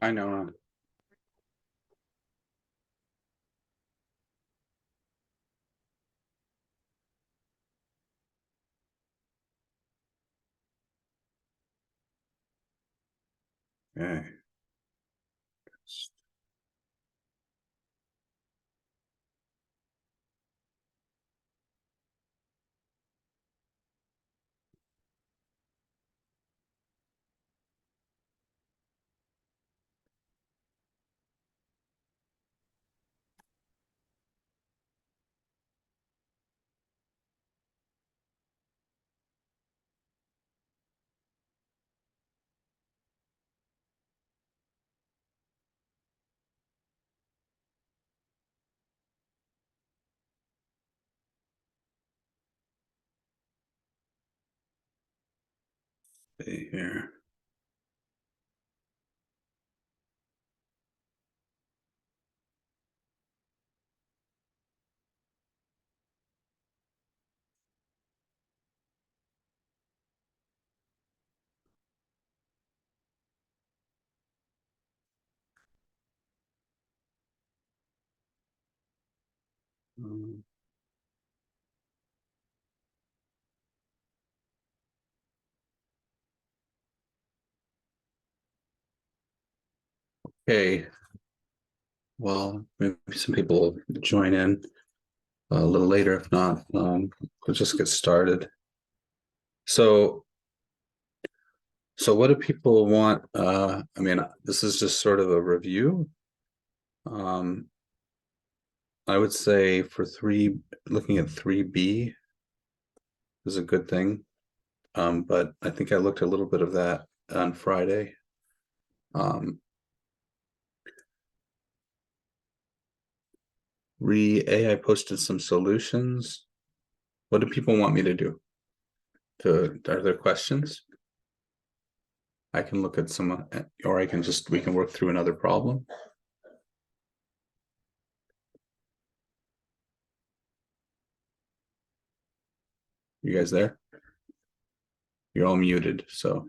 I know. Okay. See here. Um, Okay. Well, maybe some people will join in a little later. If not, we'll just get started. So, so what do people want? I mean, this is just sort of a review. Um, I would say for looking at 3B is a good thing. But I think I looked a little bit of that on Friday. AI posted some solutions. What do people want me to do? Are there questions? I can look at some, or we can work through another problem. You guys there? You're all muted, so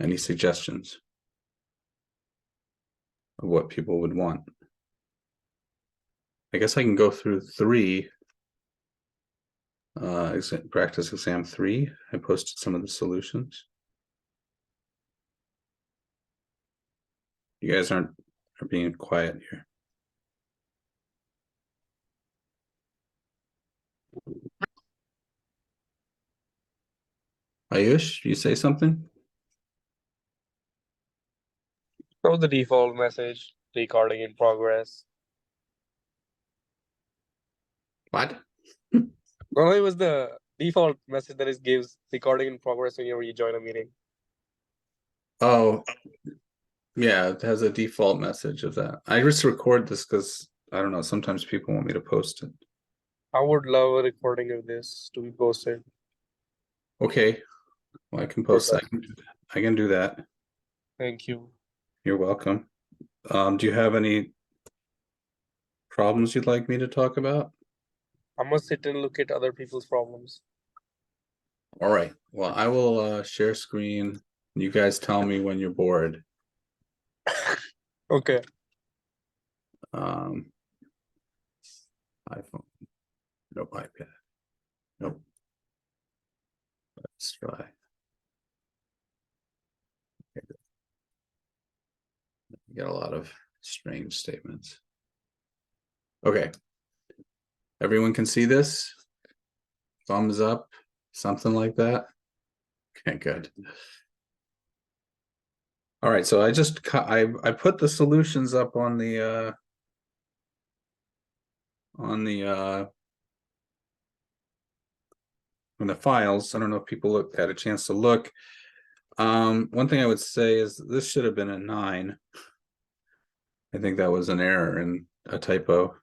any suggestions of what people would want? I guess I can go through 3. Practice exam 3. I posted some of the solutions. You guys are being quiet here. Ayush, you say something? Show the default message, recording in progress. What? No, it was the default message that it gives recording in progress whenever you join a meeting. Oh, yeah, it has a default message of that. I just record this because I don't know, sometimes people want me to post it. I would love a recording of this to be posted. Okay, well, I can post that. I can do that. Thank you. You're welcome. Do you have any problems you'd like me to talk about? I must sit and look at other people's problems. All right. Well, I will share screen. You guys tell me when you're bored. Okay. iPhone. Nope, iPad. Nope. Let's try. You get a lot of strange statements. Okay. Everyone can see this? Thumbs up, something like that. Okay, good. All right, so I put the solutions up on the on the files. I don't know if people had a chance to look. One thing I would say is this should have been a 9. I think that was an error and a typo.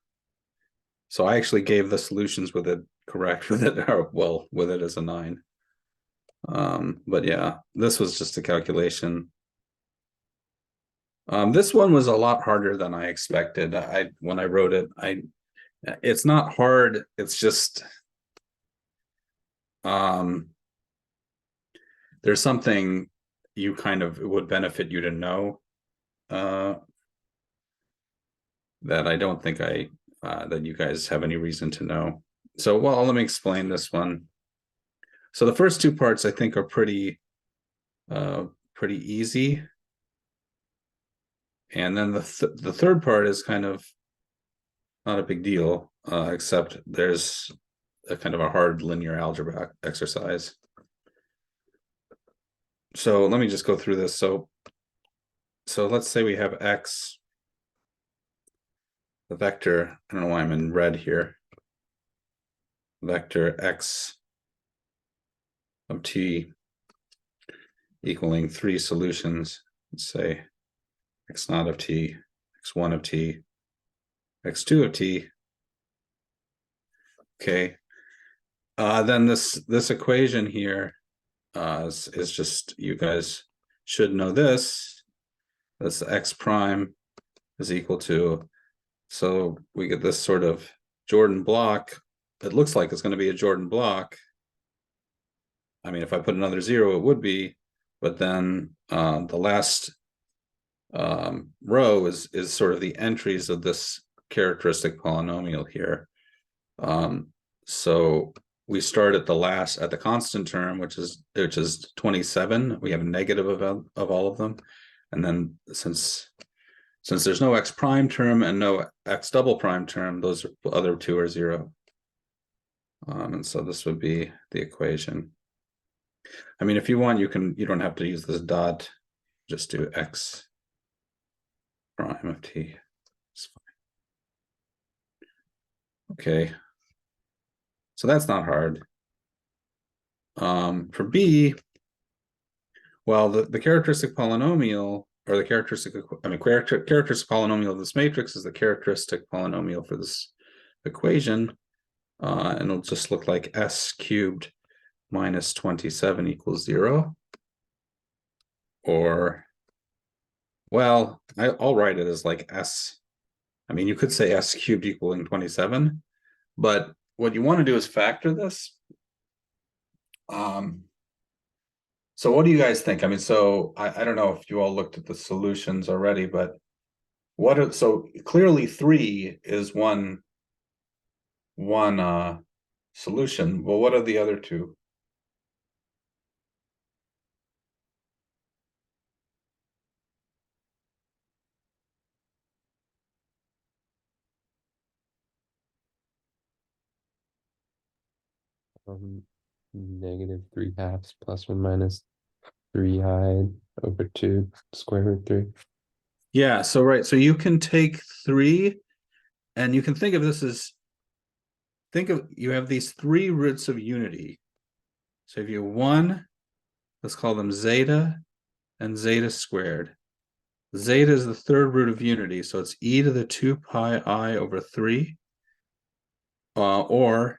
So I actually gave the solutions with it correct with it, or well, with it as a 9. But yeah, this was just a calculation. This one was a lot harder than I expected. When I wrote it, it's not hard, it's just there's something it would benefit you to know. that I don't think that you guys have any reason to know. So, well, let me explain this one. So the first two parts I think are pretty easy. And then the third part is kind of not a big deal, except there's a kind of a hard linear algebra exercise. So let me just go through this. So let's say we have x, the vector, I don't know why I'm in red here, vector x of t equaling 3 solutions. Let's say x naught of t, x1 of t, x2 of t. Okay. Then this equation here is just, you guys should know this. This x prime is equal to, so we get this sort of Jordan block. It looks like it's going to be a Jordan block. I mean, if I put another 0, it would be, but then the last row is sort of the entries of this characteristic polynomial here. So we start at the constant term, which is 27. We have a negative of all of them, and then since there's no x prime term and no x double prime term, those other two are 0. And so this would be the equation. I mean, if you want, you don't have to use this dot. Just do x prime of t. It's fine. Okay. So that's not hard. For B, well, the characteristic polynomial, or the characteristic polynomial of this matrix is the characteristic polynomial for this equation, and it'll just look like s cubed minus 27 equals 0. Or, well, I'll write it as like s. I mean, you could say s cubed equaling 27, but what you want to do is factor this. So what do you guys think? I mean, so I don't know if you all looked at the solutions already, but so clearly 3 is one solution. Well, what are the other two? -3/2 plus or minus 3i over 2 square root 3. Yeah, so right. So you can take 3 and you can think of this as, you have these 3 roots of unity. So if you have 1, let's call them zeta and zeta squared. Zeta is the third root of unity, so it's e to the 2 pi I over 3. Or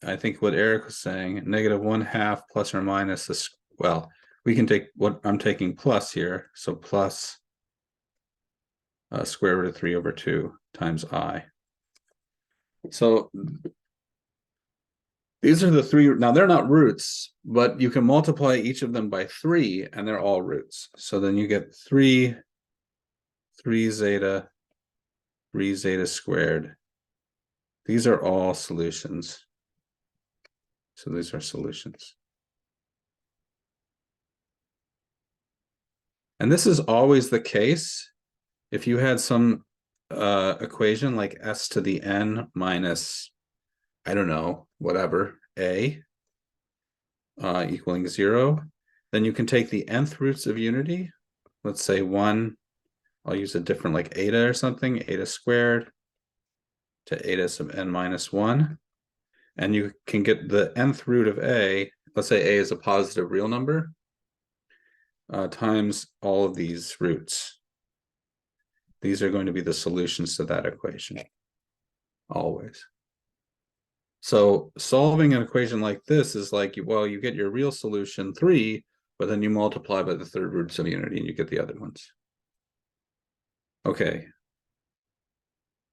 I think what Eric was saying, -1/2 plus or minus this. Well, we can take what I'm taking plus here, so plus square root of 3 over 2 times I. So these are the 3. Now they're not roots, but you can multiply each of them by 3 and they're all roots. So then you get 3 zeta, 3 zeta squared. These are all solutions. So these are solutions. And this is always the case if you had some equation like s to the n minus, I don't know, whatever, a equaling 0, then you can take the nth roots of unity. Let's say 1, I'll use a different, like eta or something, eta squared to eta sub n minus 1. And you can get the nth root of a, let's say a is a positive real number, times all of these roots. These are going to be the solutions to that equation, always. So solving an equation like this is like, well, you get your real solution 3, but then you multiply by the third roots of unity and you get the other ones. Okay.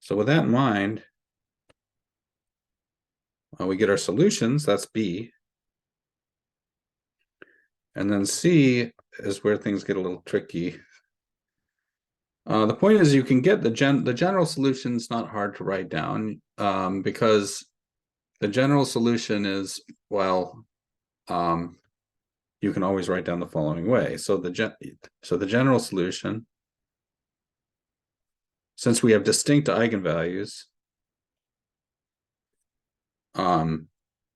So with that in mind, we get our solutions, that's B. And then C is where things get a little tricky. The point is you can get the general solution is not hard to write down, because the general solution is, well, you can always write down the following way. So the general solution, since we have distinct eigenvalues,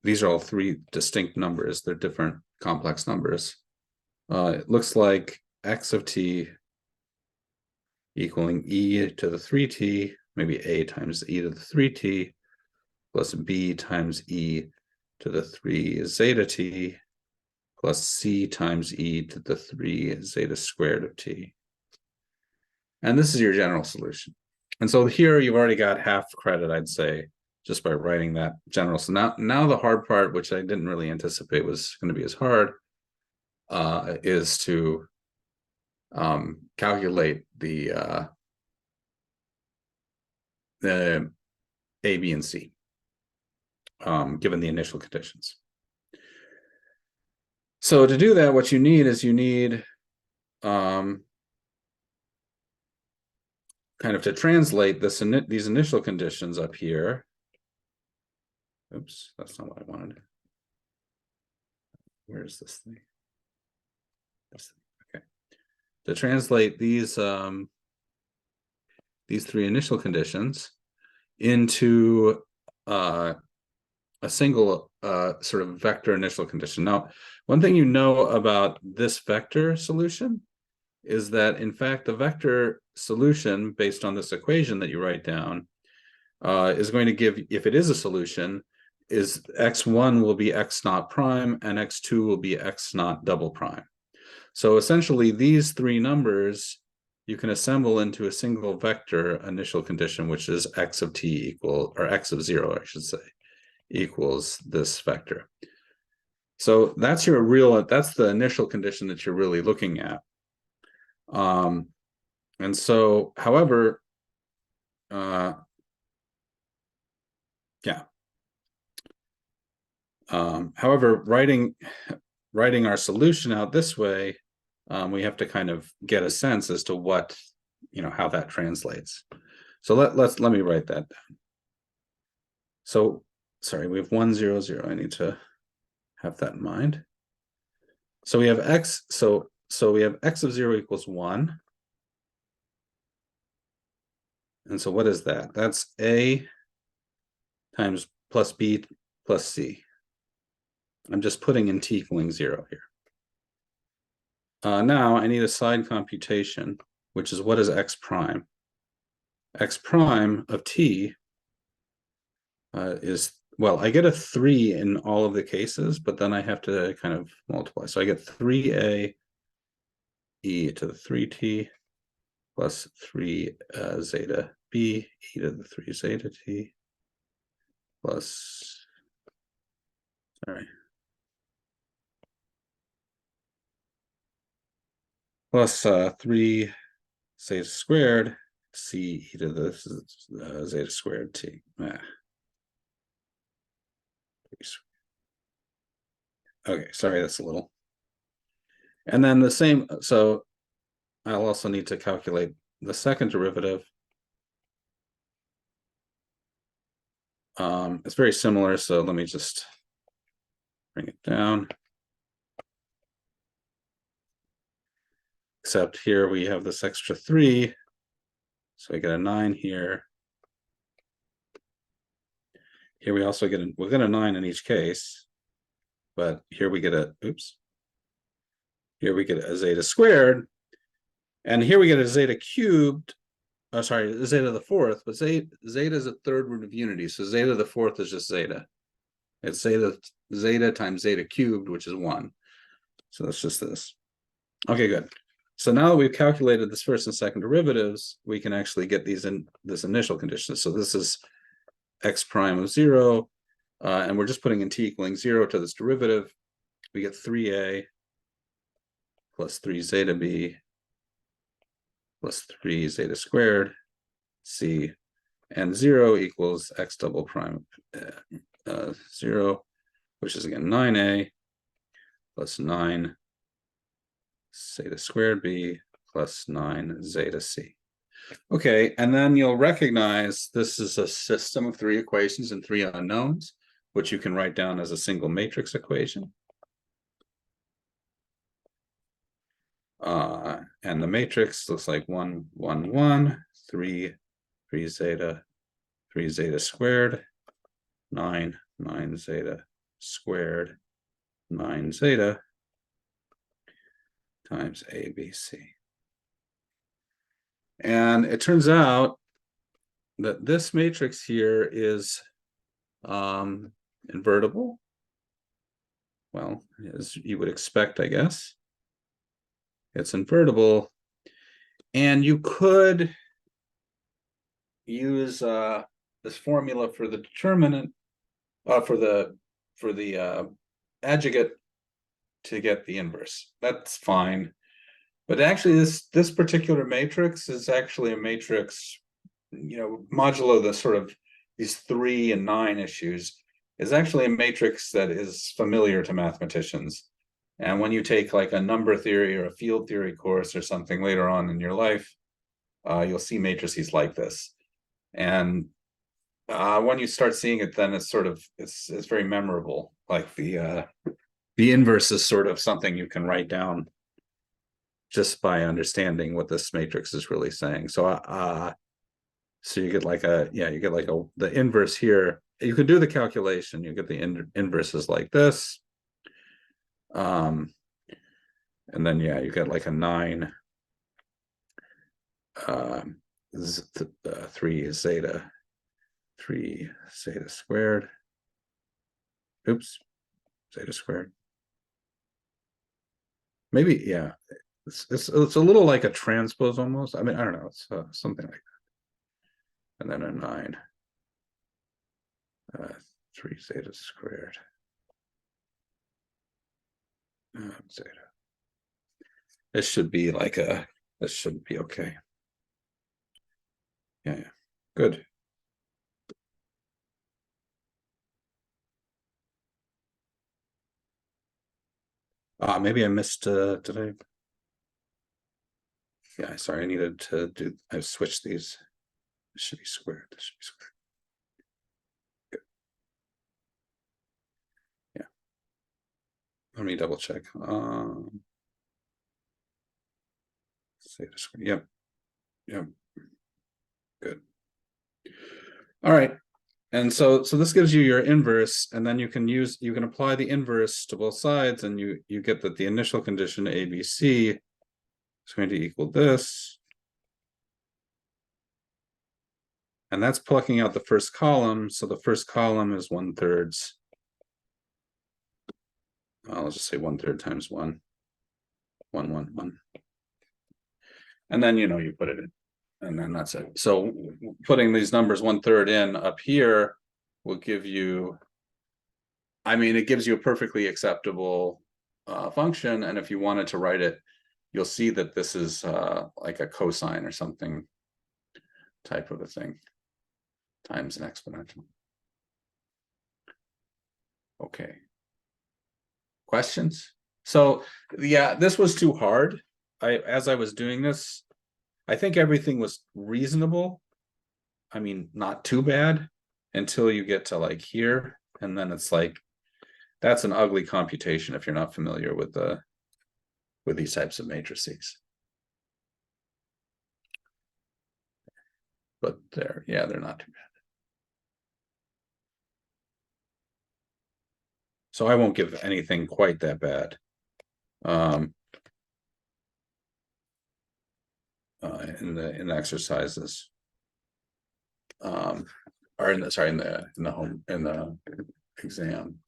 these are all three distinct numbers. They're different complex numbers. It looks like x of t equaling e to the 3t, maybe a times e to the 3t, plus b times e to the 3 zeta t, plus c times e to the 3 zeta squared of t. And this is your general solution. And so here you've already got half credit, I'd say, just by writing that general. So now the hard part, which I didn't really anticipate was going to be as hard, is to calculate the A, B, and C, given the initial conditions. So to do that, what you need is kind of to translate these initial conditions up here. Oops, that's not what I wanted. Where is this thing? Okay. To translate these three initial conditions into a single sort of vector initial condition. Now, one thing you know about this vector solution is that, in fact, the vector solution based on this equation that you write down is going to give, if it is a solution, is x1 will be x naught prime and x2 will be x naught double prime. So essentially these three numbers you can assemble into a single vector initial condition, which is x of t equal, or x of 0, I should say, equals this vector. So that's that's the initial condition that you're really looking at. And so, however, however, writing our solution out this way, we have to kind of get a sense as to what, how that translates. So let me write that down. So, sorry, we have 1, 0, 0. I need to have that in mind. So we have x, so we have x of 0 equals 1. And so what is that? That's a times plus b plus c. I'm just putting in t equaling 0 here. Now I need a side computation, which is what is x prime? X prime of t is, well, I get a 3 in all of the cases, but then I have to kind of multiply. So I get 3a e to the 3t plus 3 zeta b e to the 3 zeta t plus, sorry, plus 3 zeta squared c e to the zeta squared t. Okay, sorry, that's a little. And then the same, so I'll also need to calculate the second derivative. It's very similar, so let me just bring it down. Except here we have this extra 3, so we get a 9 here. Here we also get we'll get a 9 in each case, but here we get a, here we get a zeta squared, and here we get a zeta cubed. Oh, sorry, zeta to the 4th, but zeta is a third root of unity, so zeta to the 4th is just zeta. It's zeta times zeta cubed, which is 1. So that's just this. Okay, good. So now that we've calculated this first and second derivatives, we can actually get these in this initial condition. So this is x prime of 0, and we're just putting in t equaling 0 to this derivative. We get 3a plus 3 zeta b plus 3 zeta squared c, and 0 equals x double prime 0, which is again 9a plus 9 zeta squared b plus 9 zeta c. Okay, and then you'll recognize this is a system of three equations and three unknowns, which you can write down as a single matrix equation. And the matrix looks like 1, 1, 1, 3, 3 zeta, 3 zeta squared, 9, 9 zeta squared, 9 zeta times ABC. And it turns out that this matrix here is invertible. Well, as you would expect, I guess. It's invertible. And you could use this formula for the determinant, for the adjugate to get the inverse. That's fine. But actually, this particular matrix is actually a matrix, modulo the sort of these 3 and 9 issues, is actually a matrix that is familiar to mathematicians. And when you take like a number theory or a field theory course or something later on in your life, you'll see matrices like this. And when you start seeing it, then it's sort of it's very memorable. Like the inverse is sort of something you can write down just by understanding what this matrix is really saying. So so you get like the inverse here. You can do the calculation. You get the inverses like this. And then you get like a 9 3 zeta squared. Oops, zeta squared. Maybe, yeah. It's a little like a transpose almost. I mean, I don't know. It's something like that. And then a 9 3 zeta squared. Zeta. This should be like this should be okay. Yeah, good. Maybe I missed today. Yeah, sorry, I needed to do, I switched these. This should be squared. This should be squared. Good. Yeah. Let me double check. Zeta squared. Yep. Yep. Good. All right. And so this gives you your inverse, and then you can apply the inverse to both sides, and you get that the initial condition ABC is going to equal this. And that's plucking out the first column. So the first column is 1/3. I'll just say 1/3 times 1. 1, 1, 1. And then you put it in. And then that's it. So putting these numbers 1/3 in up here will give you, I mean, it gives you a perfectly acceptable function. And if you wanted to write it, you'll see that this is like a cosine or something type of a thing times an exponential. Okay. Questions? So yeah, this was too hard. As I was doing this, I think everything was reasonable. I mean, not too bad until you get to like here, and then it's like that's an ugly computation if you're not familiar with these types of matrices. But they're not too bad. So I won't give anything quite that bad. In the exercises. Or in the exam,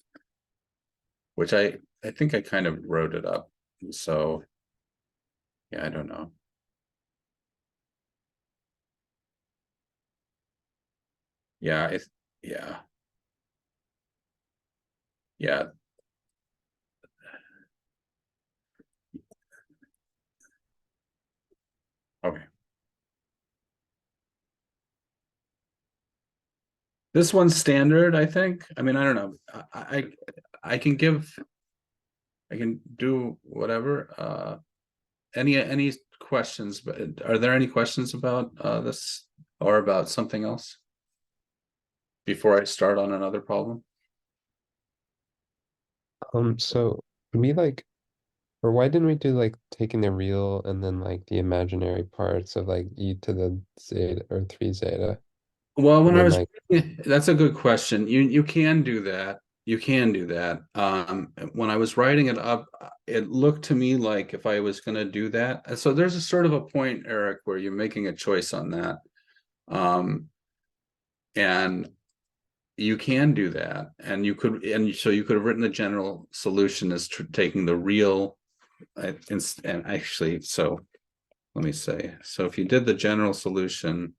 which I think I kind of wrote it up. So yeah, I don't know. Yeah, yeah. Okay. This one's standard, I think. I mean, I don't know. I can do whatever. Any questions, but are there any questions about this or about something else? Before I start on another problem? So we like, or why didn't we do like taking the real and then like the imaginary parts of like e to the zeta or 3 zeta? Well, when And I then was, like, that's a good question. You can do that. You can do that. When I was writing it up, it looked to me like if I was going to do that. So there's a sort of a point, Eric, where you're making a choice on that. And you can do that, and you could, and so you could have written the general solution as taking the real, and actually, so let me say, so if you did the general solution,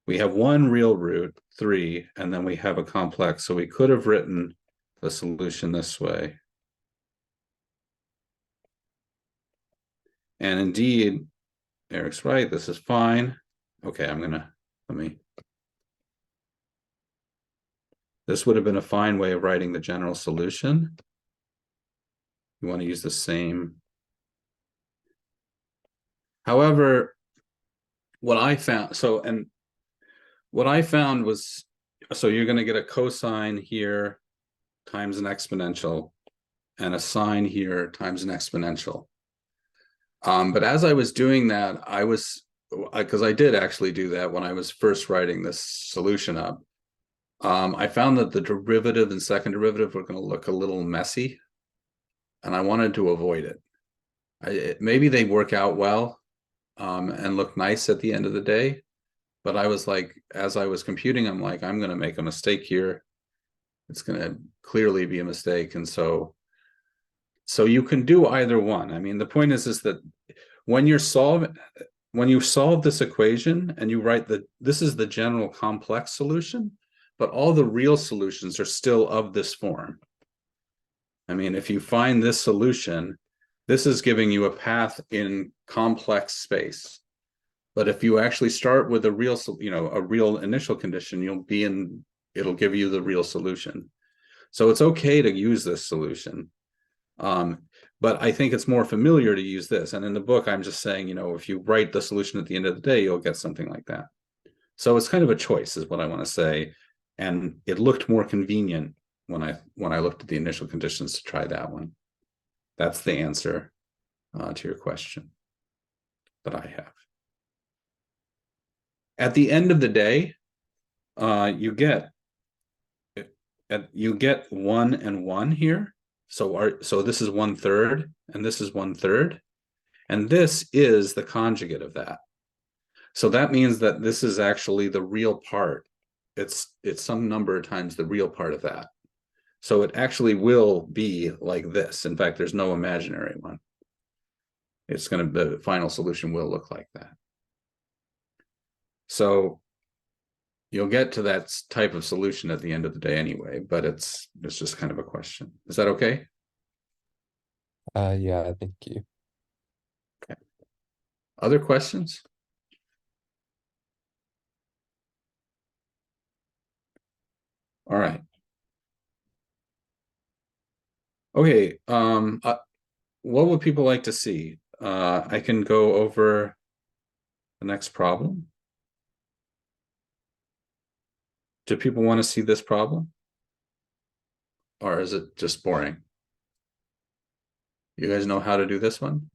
we have one real root, 3, and then we have a complex. So we could have written the solution this way. And indeed, Eric's right, this is fine. Okay, this would have been a fine way of writing the general solution. You want to use the same. However, what I found, what I found was, so you're going to get a cosine here times an exponential and a sine here times an exponential. But as I was doing that, because I did actually do that when I was first writing this solution up, I found that the derivative and second derivative were going to look a little messy, and I wanted to avoid it. Maybe they work out well and look nice at the end of the day, but I was like, as I was computing, I'm like, I'm going to make a mistake here. It's going to clearly be a mistake. And so you can do either one. I mean, the point is that when you solve this equation and you write this is the general complex solution, but all the real solutions are still of this form. I mean, if you find this solution, this is giving you a path in complex space. But if you actually start with a real initial condition, it'll give you the real solution. So it's okay to use this solution. But I think it's more familiar to use this. And in the book, I'm just saying, if you write the solution at the end of the day, you'll get something like that. So it's kind of a choice is what I want to say. And it looked more convenient when I looked at the initial conditions to try that one. That's the answer to your question that I have. At the end of the day, you get 1 and 1 here. So this is 1/3 and this is 1/3. And this is the conjugate of that. So that means that this is actually the real part. It's some number times the real part of that. So it actually will be like this. In fact, there's no imaginary one. The final solution will look like that. So you'll get to that type of solution at the end of the day anyway, but it's just kind of a question. Is that okay? yeah, thank you. Okay. Other questions? All right. Okay. What would people like to see? I can go over the next problem. Do people want to see this problem? Or is it just boring? You guys know how to do this one?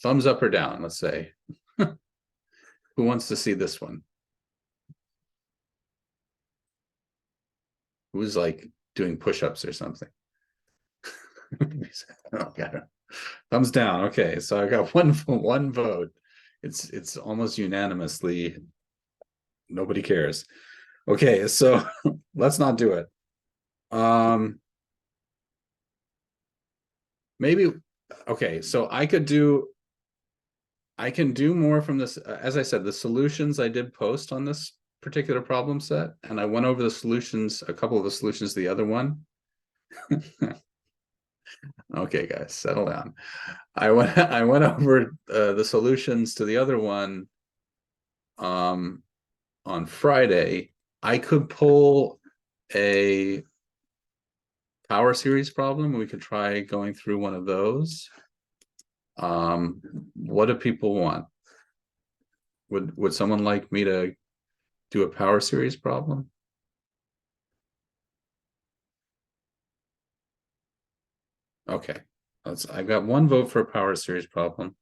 Thumbs up or down, let's say. Who wants to see this one? Who's like doing push-ups or something? Okay. Thumbs down. Okay, so I got one vote. It's almost unanimously. Nobody cares. Okay, so let's not do it. Maybe. Okay, so I can do more from this. As I said, the solutions I did post on this particular problem set, and I went over the solutions, a couple of the solutions to the other one. Okay, guys, settle down. I went over the solutions to the other one on Friday. I could pull a power series problem, we could try going through one of those. What do people want? Would someone like me to do a power series problem? Okay, I've got one vote for a power series problem.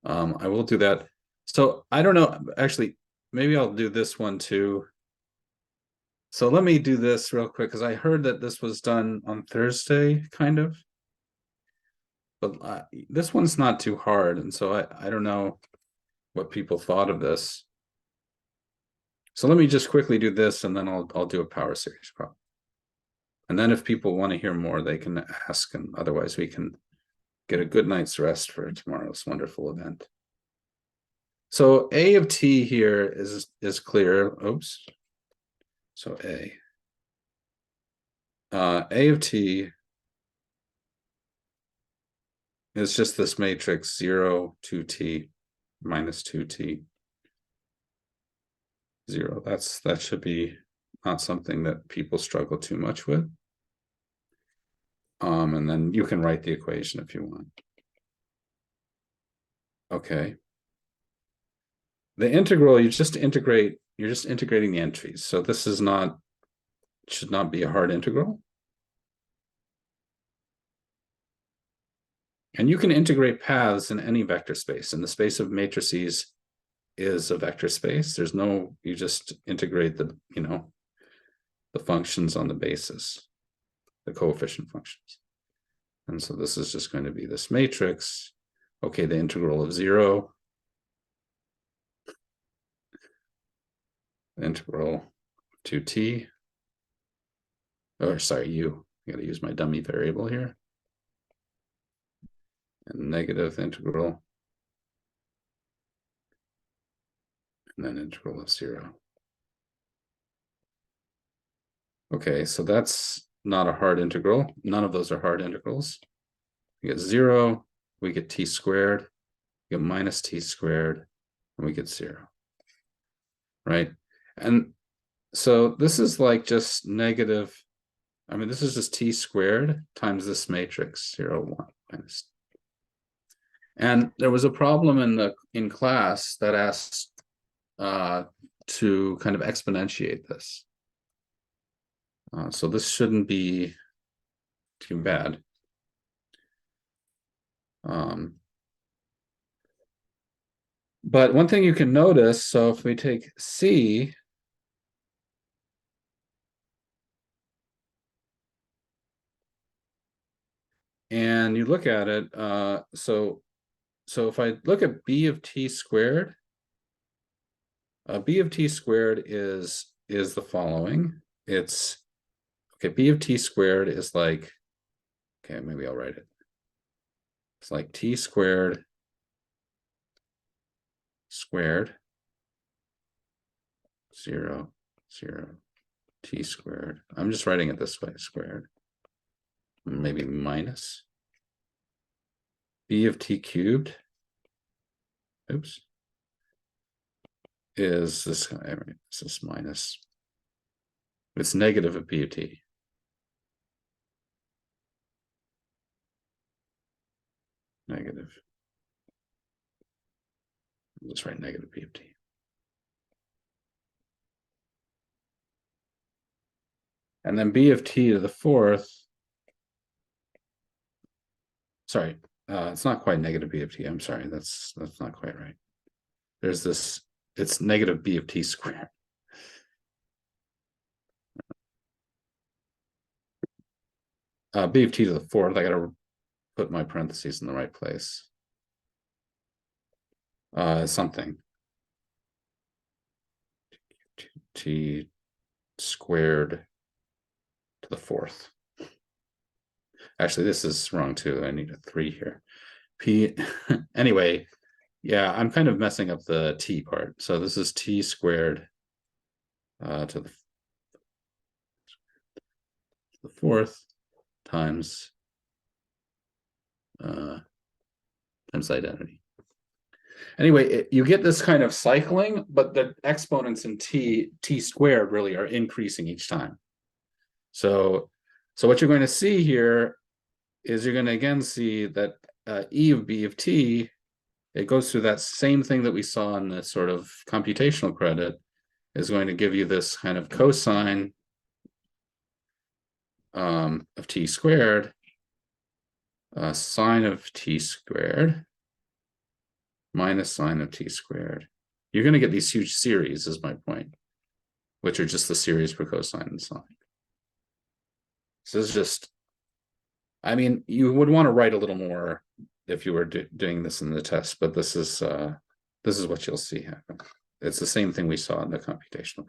I will do that. So I don't know, actually, maybe I'll do this one too. So let me do this real quick, because I heard that this was done on Thursday, kind of. But this one's not too hard, and so I don't know what people thought of this. So let me just quickly do this, and then I'll do a power series problem. And then if people want to hear more, they can ask, and otherwise we can get a good night's rest for tomorrow's wonderful event. So A of t here is clear. Oops. So A of t is just this matrix 0, 2t, minus 2t, 0. That should be not something that people struggle too much with. And then you can write the equation if you want. Okay. The integral, you're just integrating the entries. So this is not, should not be a hard integral. And you can integrate paths in any vector space, and the space of matrices is a vector space. There's no, you just integrate the, the functions on the basis, the coefficient functions. And so this is just going to be this matrix. Okay, the integral of 0. Integral 2t. Or sorry, u. I gotta use my dummy variable here. And negative integral. And then integral of 0. Okay, so that's not a hard integral. None of those are hard integrals. We get 0, we get t squared, we get minus t squared, and we get 0. Right? And so this is like just negative, this is just t squared times this matrix, 0, 1, minus. And there was a problem in class that asked to kind of exponentiate this. So this shouldn't be too bad. But one thing you can notice, so if we take C, and you look at it, so if I look at b of t squared, b of t squared is the following. It's okay, b of t squared is like, okay, maybe I'll write it. It's like t squared squared 0, 0, t squared. I'm just writing it this way, squared. Maybe minus b of t cubed. Oops. Is this guy, right? Is this minus? It's negative of b of t. Negative. Let's write negative b of t. And then b of t to the fourth. Sorry, it's not quite negative b of t. I'm sorry, that's not quite right. There's this, it's negative b of t squared. B of t to the fourth, I gotta put my parentheses in the right place. Something. T squared to the fourth. Actually, this is wrong too. I need a 3 here. P, anyway, yeah, I'm kind of messing up the t part. So this is t squared to the fourth times identity. Anyway, you get this kind of cycling, but the exponents in t squared really are increasing each time. So So what you're going to see here is you're going to again see that E of B of T, it goes through that same thing that we saw in the sort of computational credit, is going to give you this kind of cosine of T squared, sine of T squared, minus sine of T squared. You're going to get these huge series, is my point, which are just the series for cosine and sine. So this is just, I mean, you would want to write a little more if you were doing this in the test, but this is what you'll see happen. It's the same thing we saw in the computational.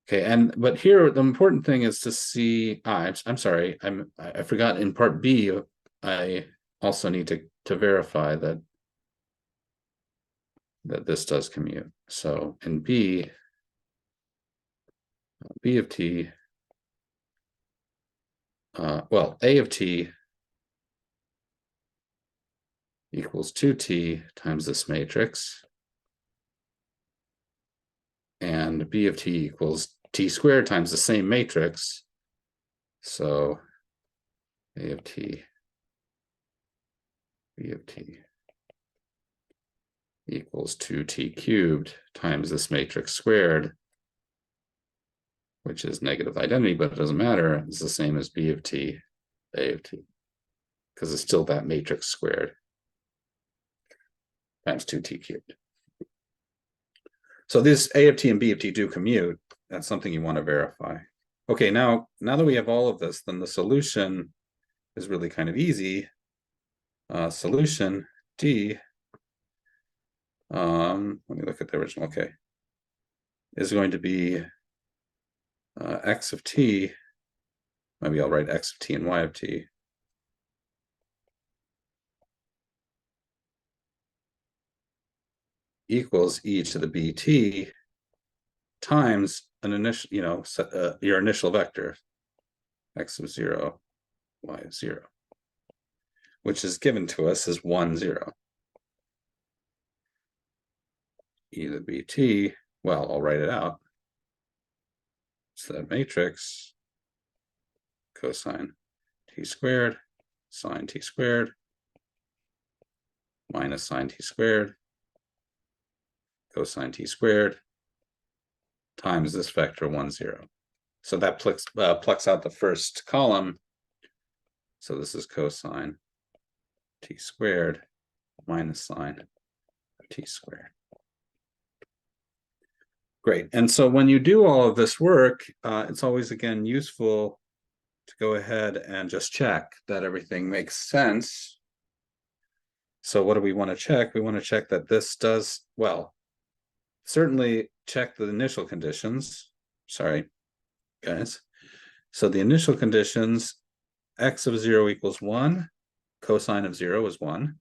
Okay, but here the important thing is to see. I'm sorry, I forgot in part B. I also need to verify that this does commute. So in B of T, well, A of T equals 2T times this matrix, and B of T equals T squared times the same matrix. So A of T, B of T equals 2T cubed times this matrix squared, which is negative identity, but it doesn't matter. It's the same as B of T, A of T, because it's still that matrix squared times 2T cubed. So this A of T and B of T do commute. That's something you want to verify. Okay, now that we have all of this, then the solution is really kind of easy. Solution D, let me look at the original, okay, is going to be x of t, maybe I'll write x of t and y of t, equals e to the bt times an initial, your initial vector, x of 0, y of 0, which is given to us as 1, 0. E to the bt, well, I'll write it out. So that matrix cosine t squared, sine t squared, minus sine t squared, cosine t squared, times this vector 1, 0. So that plucks out the first column. So this is cosine t squared minus sine of t squared. Great. And so when you do all of this work, it's always, again, useful to go ahead and just check that everything makes sense. So what do we want to check? We want to check that this does, well, certainly check the initial conditions. Sorry, guys. So the initial conditions, x of 0 equals 1, cosine of 0 is 1,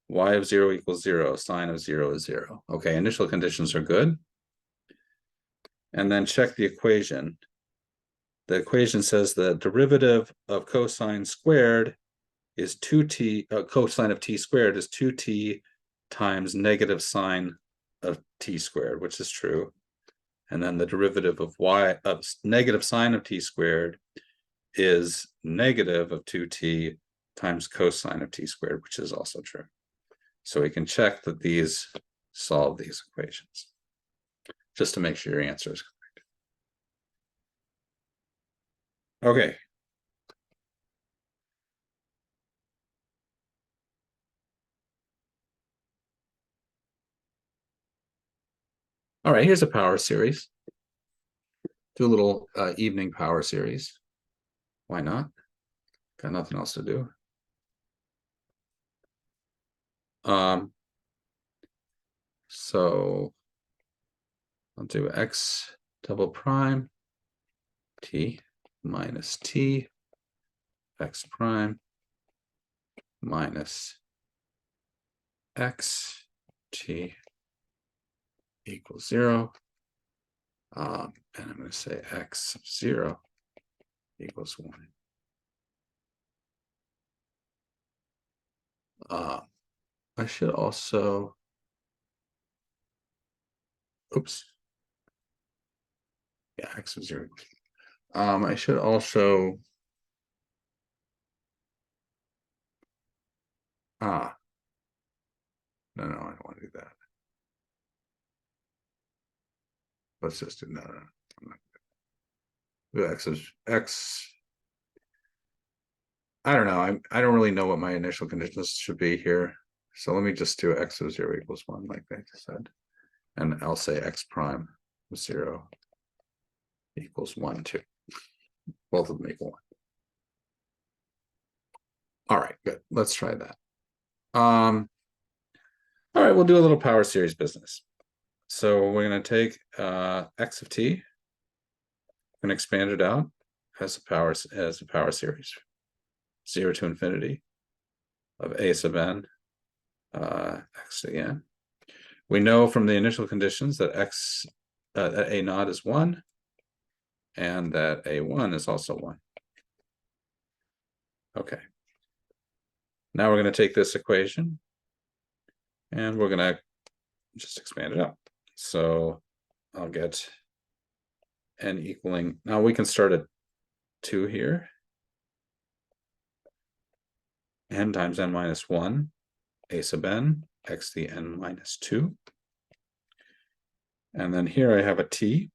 y of 0 equals 0, sine of 0 is 0. Okay, initial conditions are good. And then check the equation. The equation says the derivative of cosine squared is 2t, cosine of t squared is 2t times negative sine of t squared, which is true. And then the derivative of negative sine of t squared is negative of 2t times cosine of t squared, which is also true. So we can check that these solve these equations, just to make sure your answer is correct. Okay. All right, here's a power series. Do a little evening power series. Why not? Got nothing else to do. So I'll do x double prime t minus t x prime minus x t equals 0. And I'm going to say x of 0 equals 1. I should also, oops. Yeah, x of 0. I should also no, I don't want to do that. Let's just do no. I'm not do x is x. I don't know. I don't really know what my initial conditions should be here. So let me just do x of 0 equals 1, like I said. And I'll say x prime of 0 equals 1, 2. Both of them equal 1. All right, good. Let's try that. All right, we'll do a little power series business. So we're going to take x of t and expand it out as a power series, 0 to infinity of a sub n x to the n. We know from the initial conditions that that a naught is 1 and that a1 is also 1. Okay. Now we're going to take this equation and we're going to just expand it out. So I'll get n equaling, now we can start at 2 here. N times n minus 1, a sub n, x to the n minus 2. And then here I have a t,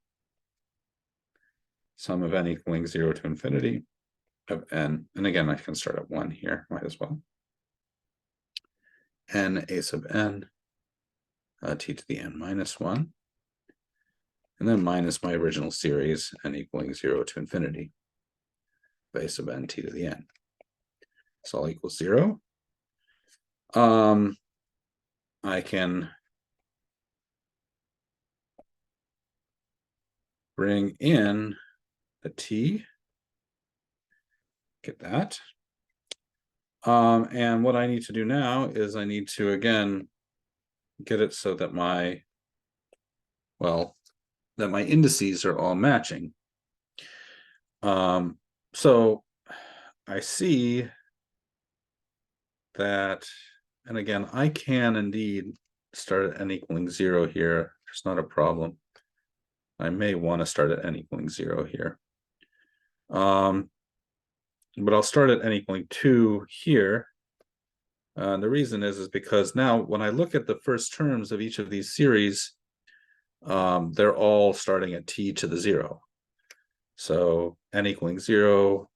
sum of n equaling 0 to infinity of n. And again, I can start at 1 here, might as well. N a sub n, t to the n minus 1. And then minus my original series, n equaling 0 to infinity of a sub n t to the n. So all equals 0. I can bring in the t, get that. And what I need to do now is I need to, again, get it so that my indices are all matching. So I see that, and again, I can indeed start at n equaling 0 here. There's not a problem. I may want to start at n equaling 0 here. But I'll start at n equaling 2 here. The reason is because now when I look at the first terms of each of these series, they're all starting at t to the 0. So n equaling 0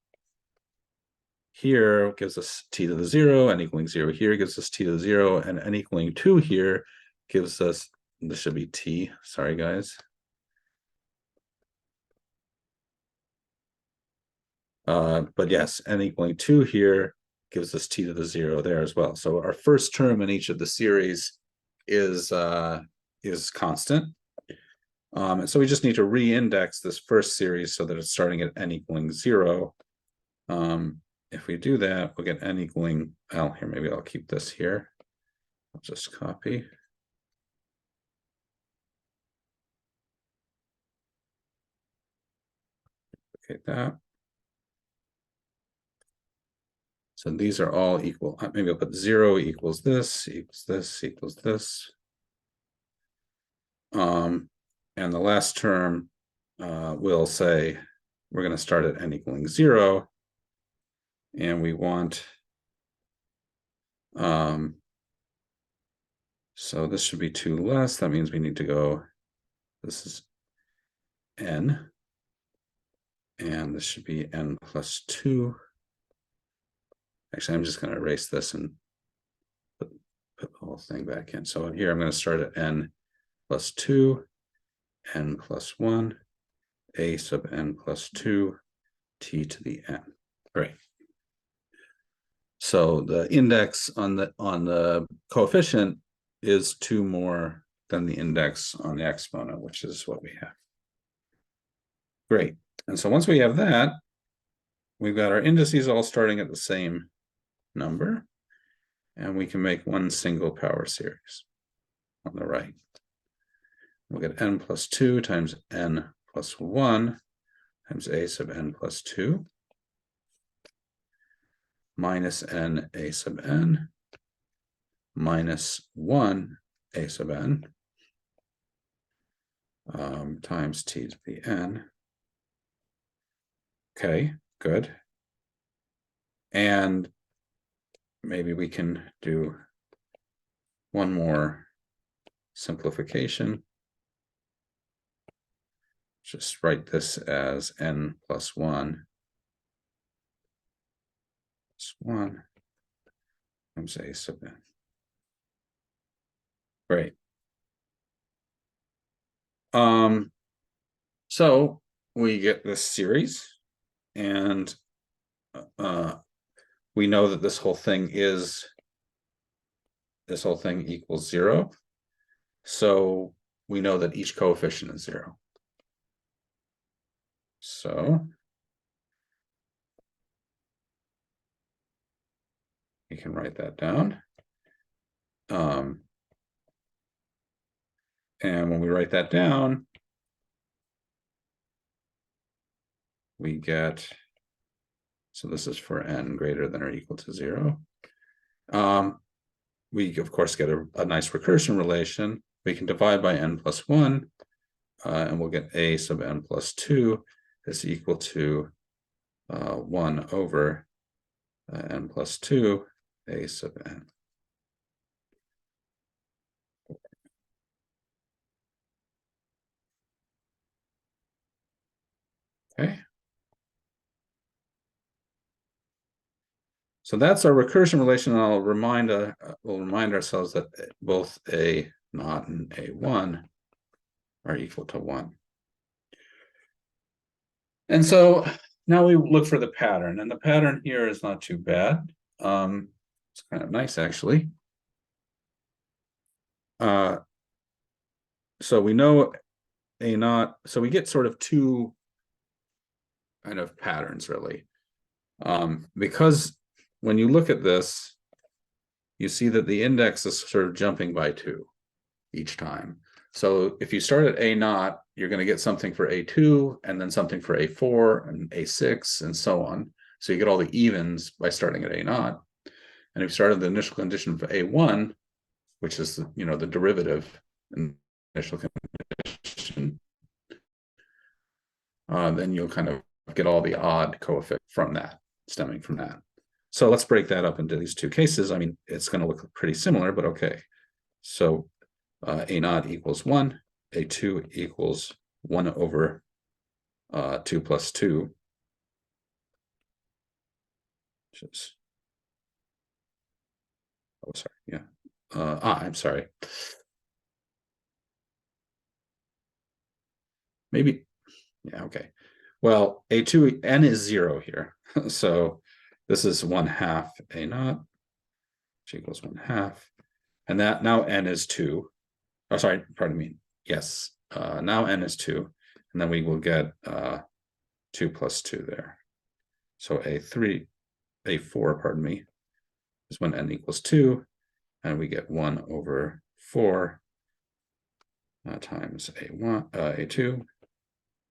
here gives us t to the 0, n equaling 0 here gives us t to the 0, and n equaling 2 here gives us, this should be t, sorry guys. But yes, n equaling 2 here gives us t to the 0 there as well. So our first term in each of the series is constant. And so we just need to re-index this first series so that it's starting at n equaling 0. If we do that, we'll get n equaling, oh, here, maybe I'll keep this here. I'll just copy. Okay, that. So these are all equal. Maybe I'll put 0 equals this, equals this, equals this. And the last term will say we're going to start at n equaling 0. And we want, so this should be 2 less. That means we need to go, this is n. And this should be n plus 2. Actually, I'm just going to erase this and put the whole thing back in. So here I'm going to start at n plus 2, n plus 1, a sub n plus 2, t to the n. Great. So the index on the coefficient is 2 more than the index on the exponent, which is what we have. Great. And so once we have that, we've got our indices all starting at the same number, and we can make one single power series on the right. We'll get n plus 2 times n plus 1 times a sub n plus 2 minus n a sub n minus 1 a sub n times t to the n Okay, good. And maybe we can do one more simplification. Just write this as n plus 1 plus 1 times a sub n. Great. So we get this series, and we know that this whole thing equals 0. So we know that each coefficient is 0. So we can write that down. And when we write that down, we get, so this is for n greater than or equal to 0. We, of course, get a nice recursion relation. We can divide by n plus 1, and we'll get a sub n plus 2 is equal to 1 over n plus 2, a sub n. Okay. So that's our recursion relation. And I'll we'll remind ourselves that both a naught and a1 are equal to 1. And so now we look for the pattern, and the pattern here is not too bad. It's kind of nice, actually. So we know a naught, so we get sort of two kind of patterns, really. Because when you look at this, you see that the index is sort of jumping by 2 each time. So if you start at a naught, you're going to get something for a2, and then something for a4 and a6, and so on. So you get all the evens by starting at a naught. And if you start at the initial condition for a1, which is the derivative initial condition, then you'll kind of get all the odd coefficients from that, stemming from that. So let's break that up into these two cases. I mean, it's going to look pretty similar, but okay. So a naught equals 1, a2 equals 1 over 2 plus 2, which is, oh, sorry, yeah. I'm sorry. Maybe, yeah, okay. Well, a2, n is 0 here. So this is 1/2 a naught, which equals 1/2. And that now n is 2. Oh, sorry, pardon me. Yes, now n is 2. And then we will get 2 plus 2 there. So a4, pardon me, is when n equals 2. And we get 1 over 4 times a2,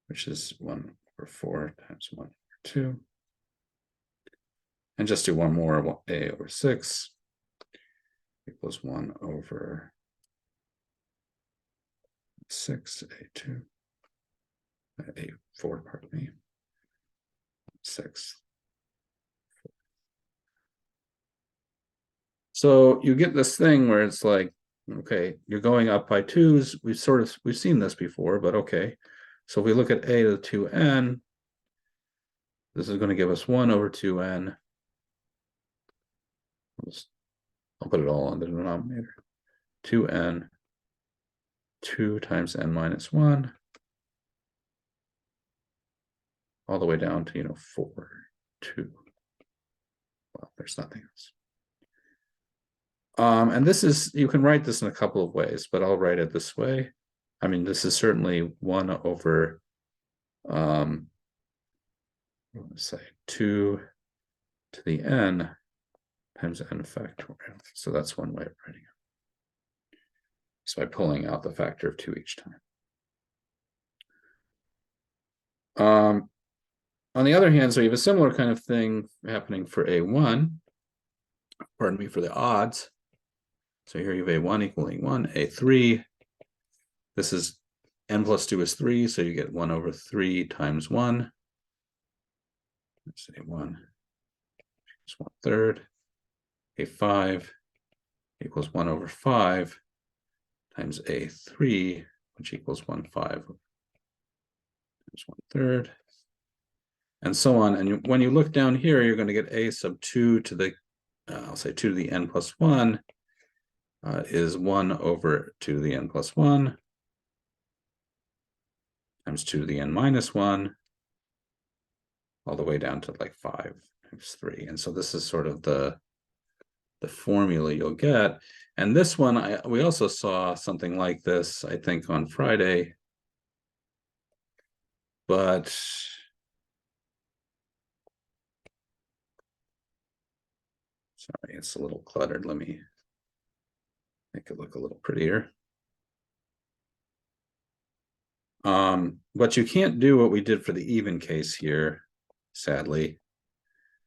which is 1 over 4 times 1 over 2. And just do one more, a over 6 equals 1 over 6, a2, a4, pardon me, 6. So you get this thing where it's like, okay, you're going up by 2s. We've seen this before, but okay. So if we look at a to the 2n, this is going to give us 1 over 2n. I'll put it all on the denominator. 2n, 2 times n minus 1, all the way down to 4, 2. Well, there's nothing else. And this is, you can write this in a couple of ways, but I'll write it this way. I mean, this is certainly 1 over, let's say 2 to the n times n factorial. So that's one way of writing it. So by pulling out the factor of 2 each time. On the other hand, so you have a similar kind of thing happening for a1, pardon me, for the odds. So here you have a1 equaling 1, a3. This is n plus 2 is 3, so you get 1 over 3 times 1. let's say 1 is 1/3. A5 equals 1/5 times A3, which equals 1/5 times 1/3. And so on. And when you look down here, you're going to get a sub 2 to the, I'll say 2 to the n plus 1 is 1/2 to the n plus 1 times 2 to the n minus 1, all the way down to like 5 times 3. And so this is sort of the formula you'll get. And this one, we also saw something like this, I think, on Friday. But sorry, it's a little cluttered. Let me make it look a little prettier. But you can't do what we did for the even case here, sadly.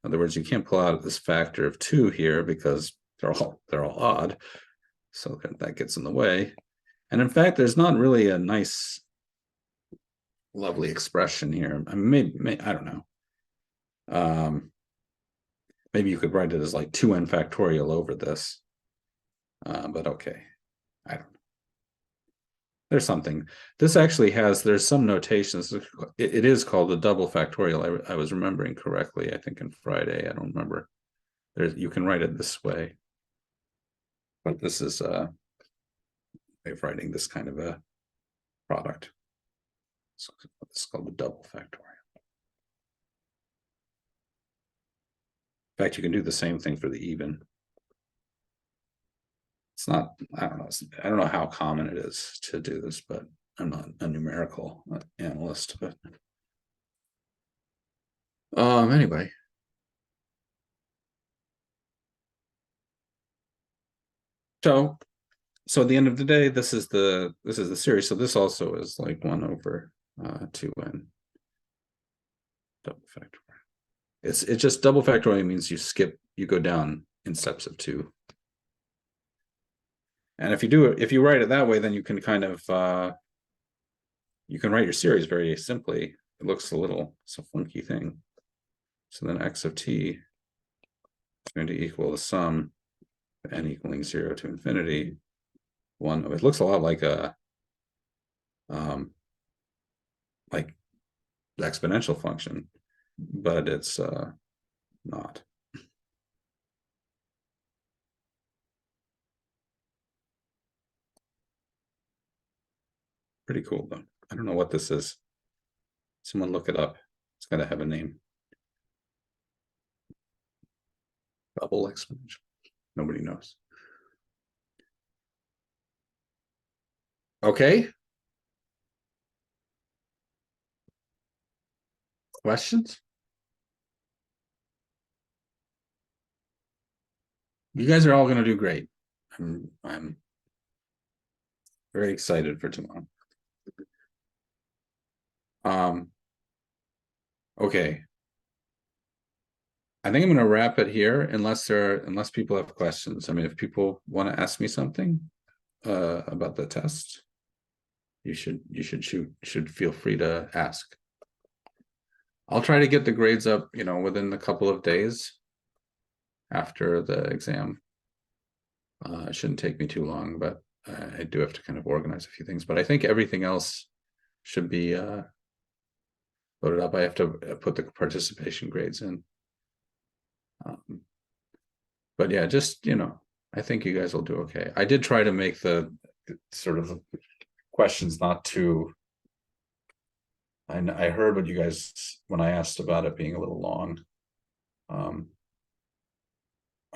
In other words, you can't pull out this factor of 2 here because they're all odd. So that gets in the way. And in fact, there's not really a nice, lovely expression here. I mean, maybe I don't know. Maybe you could write it as like 2n factorial over this. But okay, I don't know. There's something. This actually there's some notations. It is called the double factorial. I was remembering correctly, I think, on Friday. I don't remember. You can write it this way. But this is a way of writing this kind of a product. So it's called the double factorial. In fact, you can do the same thing for the even. It's not, I don't know how common it is to do this, but I'm not a numerical analyst. But anyway. So at the end of the day, this is the series. So this also is like 1/2n double factorial. It's just double factorial means you go down in steps of 2. And if you write it that way, then you can kind of you can write your series very simply. It looks it's a funky thing. So then x of t is going to equal the sum of n equaling 0 to infinity. It looks a lot like the exponential function, but it's not. Pretty cool though. I don't know what this is. Someone look it up. It's got to have a name. Double exponential. Nobody knows. Okay. Questions? You guys are all going to do great. I'm very excited for tomorrow. Okay. I think I'm going to wrap it here unless people have questions. I mean, if people want to ask me something about the test, you should feel free to ask. I'll try to get the grades up, within a couple of days after the exam. It shouldn't take me too long, but I do have to kind of organize a few things. But I think everything else should be loaded up. I have to put the participation grades in. But yeah, just, I think you guys will do okay. I did try to make the sort of questions not too. I heard what you guys, when I asked about it being a little long. I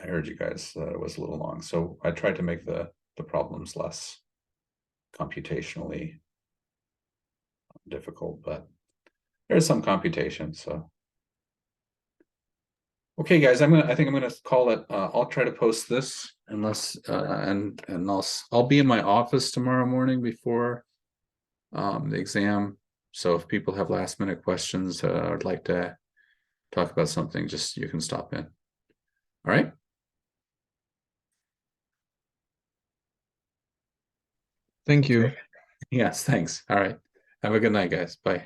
heard you guys it was a little long, so I tried to make the problems less computationally difficult, but there's some computation. So okay, guys, I think I'm gonna call it. I'll try to post this unless and I'll be in my office tomorrow morning before the exam. So if people have last minute questions or would like to talk about something, just you can stop in. All right. Thank you. Yes, thanks. All right. Have a good night, guys. Bye.